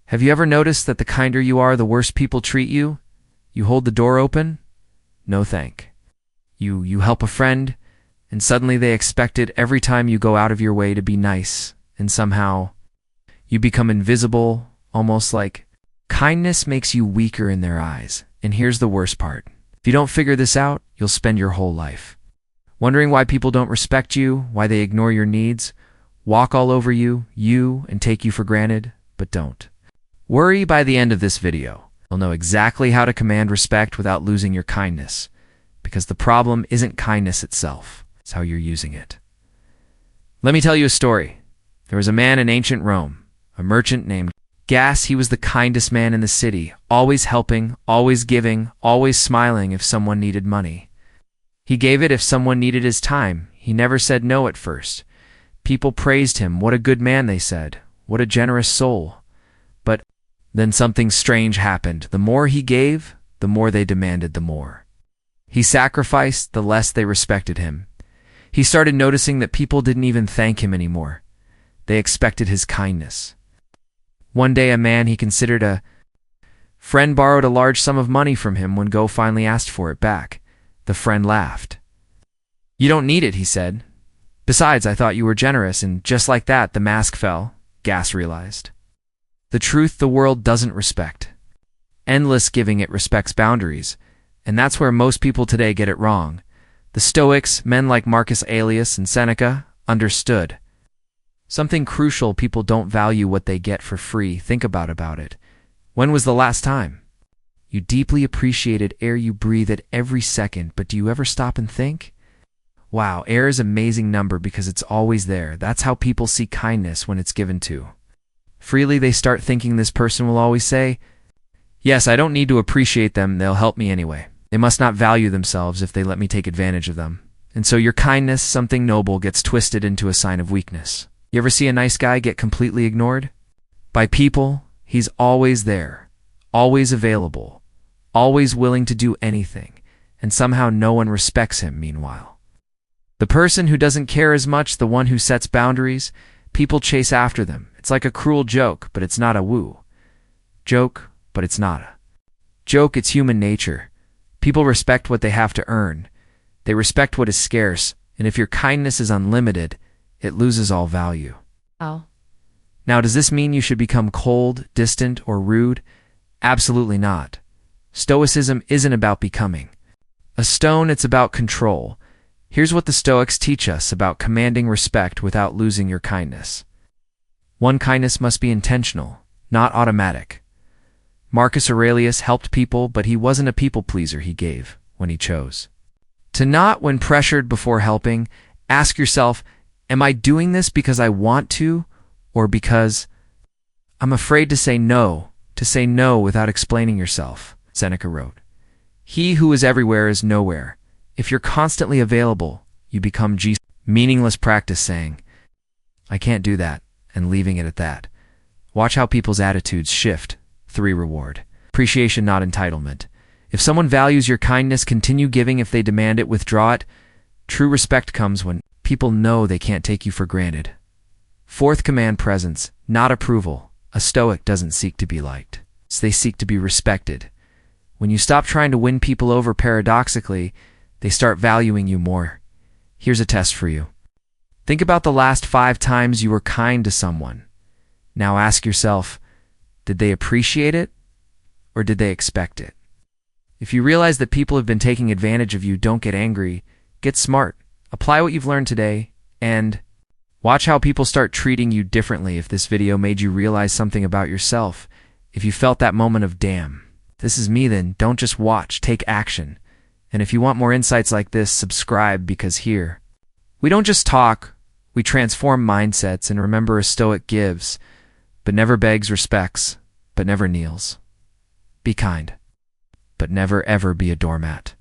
Have you ever noticed that the kinder you are, the worse people treat you? You hold the door open? No thank. You help a friend, and suddenly they expect it every time you go out of your way to be nice, and somehow you become invisible, almost like kindness makes you weaker in their eyes. And here's the worst part. If you don't figure this out, you'll spend your whole life wondering why people don't respect you, why they ignore your needs, walk all over you, and take you for granted, but don't. Worry by the end of this video. You'll know exactly how to command respect without losing your kindness, because the problem isn't kindness itself, it's how you're using it. Let me tell you a story. There was a man in ancient Rome, a merchant named Gas. He was the kindest man in the city, always helping, always giving, always smiling if someone needed money. He gave it if someone needed his time. He never said no at first. People praised him. What a good man, they said. What a generous soul. But then something strange happened. The more he gave, the more they demanded the more. He sacrificed, the less they respected him. He started noticing that people didn't even thank him anymore. They expected his kindness. One day, a man he considered a friend borrowed a large sum of money from him. When Go finally asked for it back, the friend laughed. "You don't need it," he said. "Besides, I thought you were generous." And just like that, the mask fell. Gas realized the truth the world doesn't respect. Endless giving, it respects boundaries. And that's where most people today get it wrong. The Stoics, men like Marcus Aurelius and Seneca, understood something crucial. People don't value what they get for free. Think about it. When was the last time you deeply appreciated air you breathe at every second? But do you ever stop and think? Wow, air is an amazing number because it's always there. That's how people see kindness when it's given to freely. They start thinking this person will always say, "Yes, I don't need to appreciate them. They'll help me anyway. They must not value themselves if they let me take advantage of them." And so your kindness, something noble, gets twisted into a sign of weakness. You ever see a nice guy get completely ignored by people? He's always there, always available, always willing to do anything, and somehow no one respects him. Meanwhile, the person who doesn't care as much, the one who sets boundaries, people chase after them. It's like a cruel joke, but it's not a joke, but it's not a joke. It's human nature. People respect what they have to earn. They respect what is scarce, and if your kindness is unlimited, it loses all value. Oh. Now, does this mean you should become cold, distant, or rude? Absolutely not. Stoicism isn't about becoming a stone, it's about control. Here's what the Stoics teach us about commanding respect without losing your kindness. 1. Kindness must be intentional, not automatic. Marcus Aurelius helped people, but he wasn't a people pleaser. He gave when he chose to not when pressured. Before helping, ask yourself, am I doing this because I want to, or because I'm afraid to say no? To say no without explaining yourself. Seneca wrote, "He who is everywhere is nowhere." If you're constantly available, you become meaningless. Practice saying, "I can't do that," and leaving it at that. Watch how people's attitudes shift. 3. Reward. Appreciation, not entitlement. If someone values your kindness, continue giving. If they demand it, withdraw it. True respect comes when people know they can't take you for granted. 4th. Command presence, not approval. A Stoic doesn't seek to be liked. They seek to be respected. When you stop trying to win people over, paradoxically, they start valuing you more. Here's a test for you. Think about the last 5 times you were kind to someone. Now ask yourself, did they appreciate it, or did they expect it? If you realize that people have been taking advantage of you, don't get angry. Get smart. Apply what you've learned today, and watch how people start treating you differently. If this video made you realize something about yourself, if you felt that moment of damn, this is me, then don't just watch, take action. And if you want more insights like this, subscribe, because here we don't just talk, we transform mindsets. And remember, a Stoic gives, but never begs, respects, but never kneels. Be kind, but never ever be a doormat.